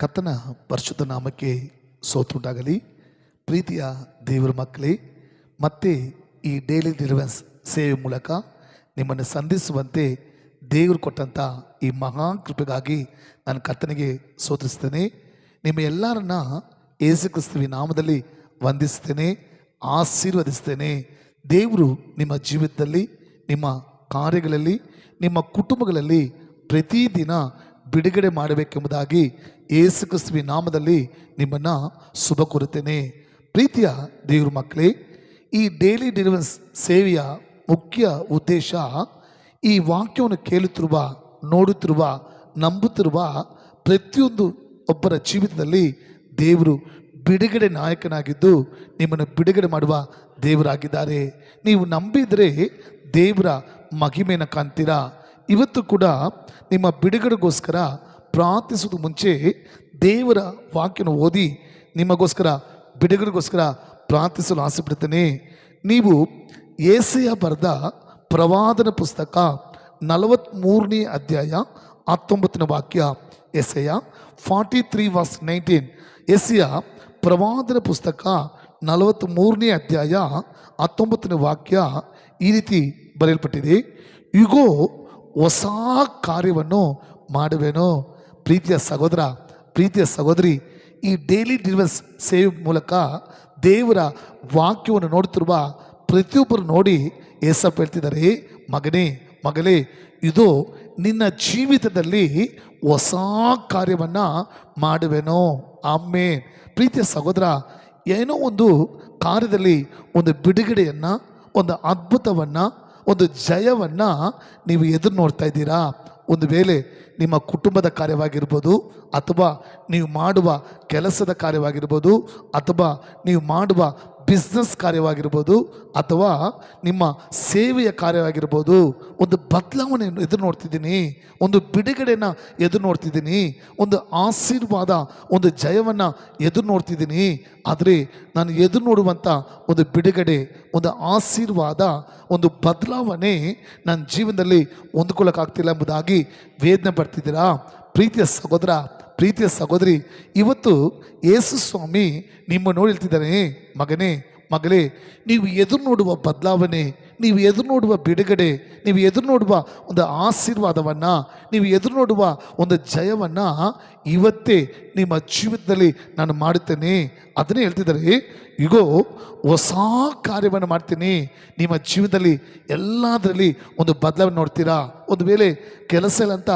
ಕರ್ತನ ಪರಿಶುದ್ಧ ನಾಮಕ್ಕೆ ಸ್ತೋತ್ರವುಂಟಾಗಲಿ. ಪ್ರೀತಿಯ ದೇವರ ಮಕ್ಕಳೇ, ಮತ್ತೆ ಈ ಡೈಲಿ ಡೆಲಿವರೆನ್ಸ್ ಸೇವೆ ಮೂಲಕ ನಿಮ್ಮನ್ನು ಸಂಧಿಸುವಂತೆ ದೇವರು ಕೊಟ್ಟಂಥ ಈ ಮಹಾ ಕೃಪೆಗಾಗಿ ನಾನು ಕರ್ತನಿಗೆ ಸ್ತೋತ್ರಿಸ್ತೇನೆ. ನಿಮ್ಮ ಎಲ್ಲರನ್ನ ಯೇಸು ಕ್ರಿಸ್ತುವಿನ ನಾಮದಲ್ಲಿ ವಂದಿಸ್ತೇನೆ, ಆಶೀರ್ವದಿಸ್ತೇನೆ. ದೇವರು ನಿಮ್ಮ ಜೀವಿತದಲ್ಲಿ, ನಿಮ್ಮ ಕಾರ್ಯಗಳಲ್ಲಿ, ನಿಮ್ಮ ಕುಟುಂಬಗಳಲ್ಲಿ ಪ್ರತಿದಿನ ಬಿಡುಗಡೆ ಮಾಡಬೇಕೆಂಬುದಾಗಿ ಯೇಸು ಕ್ರಿಸ್ತುವಿನ ನಾಮದಲ್ಲಿ ನಿಮ್ಮನ್ನು ಶುಭ ಕೋರುತ್ತೇನೆ. ಪ್ರೀತಿಯ ದೇವ್ರ ಮಕ್ಕಳೇ, ಈ ಡೈಲಿ ಡೆಲಿವರೆನ್ಸ್ ಸೇವೆಯ ಮುಖ್ಯ ಉದ್ದೇಶ ಈ ವಾಕ್ಯವನ್ನು ಕೇಳುತ್ತಿರುವ, ನೋಡುತ್ತಿರುವ, ನಂಬುತ್ತಿರುವ ಪ್ರತಿಯೊಂದು ಒಬ್ಬರ ಜೀವಿತದಲ್ಲಿ ದೇವರು ಬಿಡುಗಡೆ ನಾಯಕನಾಗಿದ್ದು ನಿಮ್ಮನ್ನು ಬಿಡುಗಡೆ ಮಾಡುವ ದೇವರಾಗಿದ್ದಾರೆ. ನೀವು ನಂಬಿದರೆ ದೇವರ ಮಹಿಮೆಯನ್ನು ಕಾಣ್ತೀರಾ. ಇವತ್ತು ಕೂಡ ನಿಮ್ಮ ಬಿಡುಗಡೆಗೋಸ್ಕರ ಪ್ರಾರ್ಥಿಸೋದು ಮುಂಚೆ ದೇವರ ವಾಕ್ಯನ ಓದಿ ನಿಮಗೋಸ್ಕರ ಬಿಡುಗಡೆಗೋಸ್ಕರ ಪ್ರಾರ್ಥಿಸಲು ಆಸೆ ಪಡ್ತೇನೆ. ನೀವು ಯೆಶಾಯ ಬರೆದ ಪ್ರವಾದನ ಪುಸ್ತಕ 43ನೇ ಅಧ್ಯಾಯ 19ನೇ ವಾಕ್ಯ, ಯೆಶಾಯ 43:19. ಯೆಶಾಯ ಪ್ರವಾದನ ಪುಸ್ತಕ 43ನೇ ಅಧ್ಯಾಯ 19ನೇ ವಾಕ್ಯ ಈ ರೀತಿ ಬರೆಯಲ್ಪಟ್ಟಿದೆ: ಇಗೋ, ಹೊಸ ಕಾರ್ಯವನ್ನು ಮಾಡುವೆನು. ಪ್ರೀತಿಯ ಸಹೋದರ, ಪ್ರೀತಿಯ ಸಹೋದರಿ, ಈ ಡೈಲಿ ಡೆಲಿವರೆನ್ಸ್ ಸೇವೆ ಮೂಲಕ ದೇವರ ವಾಕ್ಯವನ್ನು ನೋಡುತ್ತಿರುವ ಪ್ರತಿಯೊಬ್ಬರು ನೋಡಿ ಏಸಪ್ಪ ಹೇಳ್ತಿದ್ದಾರೆ, ಮಗನೇ, ಮಗಳೇ, ಇದು ನಿನ್ನ ಜೀವಿತದಲ್ಲಿ ಹೊಸ ಕಾರ್ಯವನ್ನು ಮಾಡುವೆನು. ಆಮೇನ್. ಪ್ರೀತಿಯ ಸಹೋದರ, ಏನೋ ಒಂದು ಕಾರ್ಯದಲ್ಲಿ ಒಂದು ಬಿಡುಗಡೆಯನ್ನು, ಒಂದು ಅದ್ಭುತವನ್ನು, ಒಂದು ಜಯವನ್ನು ನೀವು ಎದುರು ನೋಡ್ತಾ ಇದ್ದೀರಾ. ಒಂದು ವೇಳೆ ನಿಮ್ಮ ಕುಟುಂಬದ ಕಾರ್ಯವಾಗಿರ್ಬೋದು, ಅಥವಾ ನೀವು ಮಾಡುವ ಕೆಲಸದ ಕಾರ್ಯವಾಗಿರ್ಬೋದು, ಅಥವಾ ನೀವು ಮಾಡುವ ಬಿಸ್ನೆಸ್ ಕಾರ್ಯವಾಗಿರ್ಬೋದು, ಅಥವಾ ನಿಮ್ಮ ಸೇವೆಯ ಕಾರ್ಯವಾಗಿರ್ಬೋದು, ಒಂದು ಬದಲಾವಣೆಯನ್ನು ಎದುರು ನೋಡ್ತಿದ್ದೀನಿ, ಒಂದು ಬಿಡುಗಡೆಯನ್ನು ಎದುರು ನೋಡ್ತಿದ್ದೀನಿ, ಒಂದು ಆಶೀರ್ವಾದ, ಒಂದು ಜಯವನ್ನು ಎದುರು ನೋಡ್ತಿದ್ದೀನಿ. ಆದರೆ ನಾನು ಎದುರು ನೋಡುವಂಥ ಒಂದು ಬಿಡುಗಡೆ, ಒಂದು ಆಶೀರ್ವಾದ, ಒಂದು ಬದಲಾವಣೆ ನನ್ನ ಜೀವನದಲ್ಲಿ ಹೊಂದ್ಕೊಳ್ಳೋಕ್ಕಾಗ್ತಿಲ್ಲ ಎಂಬುದಾಗಿ ವೇದನೆ ಪಡ್ತಿದ್ದೀರಾ. ಪ್ರೀತಿಯ ಸಹೋದರ, ಪ್ರೀತಿಯ ಸಹೋದರಿ, ಇವತ್ತು ಯೇಸು ಸ್ವಾಮಿ ನಿಮ್ಮ ನೋಡಿ ಹೇಳ್ತಿದ್ದಾನೆ, ಮಗನೇ, ಮಗಳೇ, ನೀವು ಎದುರು ನೋಡುವ ಬದಲಾವಣೆ, ನೀವು ಎದುರು ನೋಡುವ ಬಿಡುಗಡೆ, ನೀವು ಎದುರು ನೋಡುವ ಒಂದು ಆಶೀರ್ವಾದವನ್ನು, ನೀವು ಎದುರು ನೋಡುವ ಒಂದು ಜಯವನ್ನು ಇವತ್ತೇ ನಿಮ್ಮ ಜೀವಿತದಲ್ಲಿ ನಾನು ಮಾಡುತ್ತೇನೆ. ಅದನ್ನೇ ಹೇಳ್ತಿದ್ದಾರೆ, ಇಗೋ, ಹೊಸ ಕಾರ್ಯವನ್ನು ಮಾಡ್ತೀನಿ. ನಿಮ್ಮ ಜೀವಿತದಲ್ಲಿ ಎಲ್ಲದರಲ್ಲಿ ಒಂದು ಬದಲಾವಣೆ ನೋಡ್ತೀರಾ. ಒಂದು ವೇಳೆ ಕೆಲಸ ಇಲ್ಲ ಅಂತ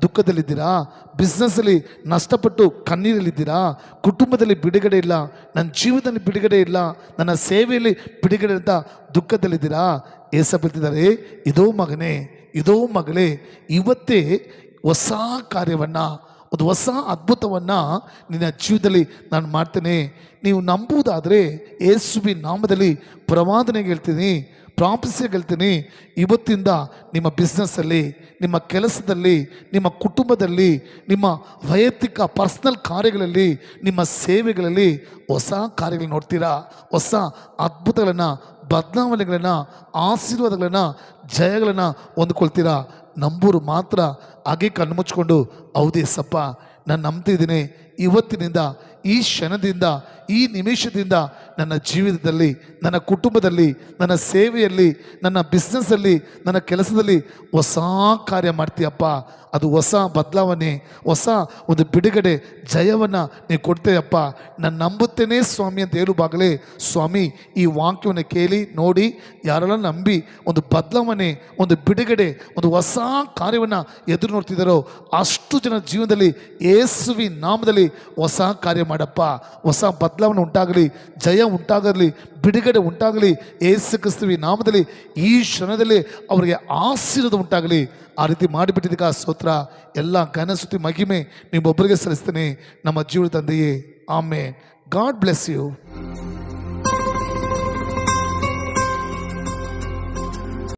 ದುಃಖದಲ್ಲಿದ್ದೀರಾ, ಬಿಸ್ನೆಸ್ಸಲ್ಲಿ ನಷ್ಟಪಟ್ಟು ಕಣ್ಣೀರಲ್ಲಿದ್ದೀರಾ, ಕುಟುಂಬದಲ್ಲಿ ಬಿಡುಗಡೆ ಇಲ್ಲ, ನನ್ನ ಜೀವಿತದಲ್ಲಿ ಬಿಡುಗಡೆ ಇಲ್ಲ, ನನ್ನ ಸೇವೆಯಲ್ಲಿ ಬಿಡುಗಡೆ ಅಂತ ದುಃಖದಲ್ಲಿದ್ದೀರಾ. ಏಸಪ್ಪ ಹೇಳ್ತಿದ್ದಾರೆ, ಇದೋ ಮಗನೇ, ಇದೋ ಮಗಳೇ, ಇವತ್ತೇ ಹೊಸ ಕಾರ್ಯವನ್ನು, ಒಂದು ಹೊಸ ಅದ್ಭುತವನ್ನು ನಿನ್ನ ಜೀವಿತದಲ್ಲಿ ನಾನು ಮಾಡ್ತೇನೆ. ನೀವು ನಂಬುವುದಾದರೆ ಯೇಸುವಿನ ನಾಮದಲ್ಲಿ ಪ್ರವಾದನೆಗೆ ಹೇಳ್ತೀನಿ, ಪ್ರಾರ್ಥಿಸಿಗೆ ಹೇಳ್ತೀನಿ, ಇವತ್ತಿಂದ ನಿಮ್ಮ ಬಿಸ್ನೆಸ್ಸಲ್ಲಿ, ನಿಮ್ಮ ಕೆಲಸದಲ್ಲಿ, ನಿಮ್ಮ ಕುಟುಂಬದಲ್ಲಿ, ನಿಮ್ಮ ವೈಯಕ್ತಿಕ ಪರ್ಸ್ನಲ್ ಕಾರ್ಯಗಳಲ್ಲಿ, ನಿಮ್ಮ ಸೇವೆಗಳಲ್ಲಿ ಹೊಸ ಕಾರ್ಯಗಳನ್ನು ನೋಡ್ತೀರಾ. ಹೊಸ ಅದ್ಭುತಗಳನ್ನು, ಬದಲಾವಣೆಗಳನ್ನು, ಆಶೀರ್ವಾದಗಳನ್ನು, ಜಯಗಳನ್ನು ಹೊಂದ್ಕೊಳ್ತೀರಾ. ನಂಬೂರು ಮಾತ್ರ ಹಾಗೆ ಕಣ್ಣು ಮುಚ್ಕೊಂಡು, ಹೌದೇಸಪ್ಪ, ನಾನು ನಂಬ್ತಿದ್ದೀನಿ, ಇವತ್ತಿನಿಂದ, ಈ ಕ್ಷಣದಿಂದ, ಈ ನಿಮಿಷದಿಂದ ನನ್ನ ಜೀವಿತದಲ್ಲಿ, ನನ್ನ ಕುಟುಂಬದಲ್ಲಿ, ನನ್ನ ಸೇವೆಯಲ್ಲಿ, ನನ್ನ ಬಿಸ್ನೆಸ್ಸಲ್ಲಿ, ನನ್ನ ಕೆಲಸದಲ್ಲಿ ಹೊಸ ಕಾರ್ಯ ಮಾಡ್ತೀಯಪ್ಪ. ಅದು ಹೊಸ ಬದಲಾವಣೆ, ಹೊಸ ಒಂದು ಬಿಡುಗಡೆ, ಜಯವನ್ನು ನೀವು ಕೊಡ್ತೇಯಪ್ಪ. ನಾನು ನಂಬುತ್ತೇನೆ ಸ್ವಾಮಿ ಅಂತ ಹೇಳುವಾಗಲೇ, ಸ್ವಾಮಿ ಈ ವಾಕ್ಯವನ್ನು ಕೇಳಿ ನೋಡಿ ಯಾರೆಲ್ಲ ನಂಬಿ ಒಂದು ಬದಲಾವಣೆ, ಒಂದು ಬಿಡುಗಡೆ, ಒಂದು ಹೊಸ ಕಾರ್ಯವನ್ನು ಎದುರು ನೋಡ್ತಿದ್ದಾರೋ ಅಷ್ಟು ಜನ ಜೀವನದಲ್ಲಿ ಯೇಸುವಿನ ನಾಮದಲ್ಲಿ ಹೊಸ ಕಾರ್ಯ ಮಾಡಪ್ಪ. ಹೊಸ ಬದಲಾವಣೆ ಉಂಟಾಗಲಿ, ಜಯ ಉಂಟಾಗಲಿ, ಬಿಡುಗಡೆ ಉಂಟಾಗಲಿ. ಯೇಸು ಕ್ರಿಸ್ತುವಿನ ನಾಮದಲ್ಲಿ ಈ ಕ್ಷಣದಲ್ಲಿ ಅವರಿಗೆ ಆಶೀರ್ವಾದ ಉಂಟಾಗಲಿ. ಆ ರೀತಿ ಮಾಡಿಬಿಟ್ಟಿದ್ದಕ್ಕೆ ಸ್ತೋತ್ರ. ಎಲ್ಲ ಘನಸ್ತುತಿ ಮಹಿಮೆ ನಿಮ್ಮೊಬ್ಬರಿಗೆ ಸಲ್ಲಿಸ್ತೇನೆ, ನಮ್ಮ ಜೀವನ ತಂದೆಯೇ. ಆಮೇನ್. God bless you.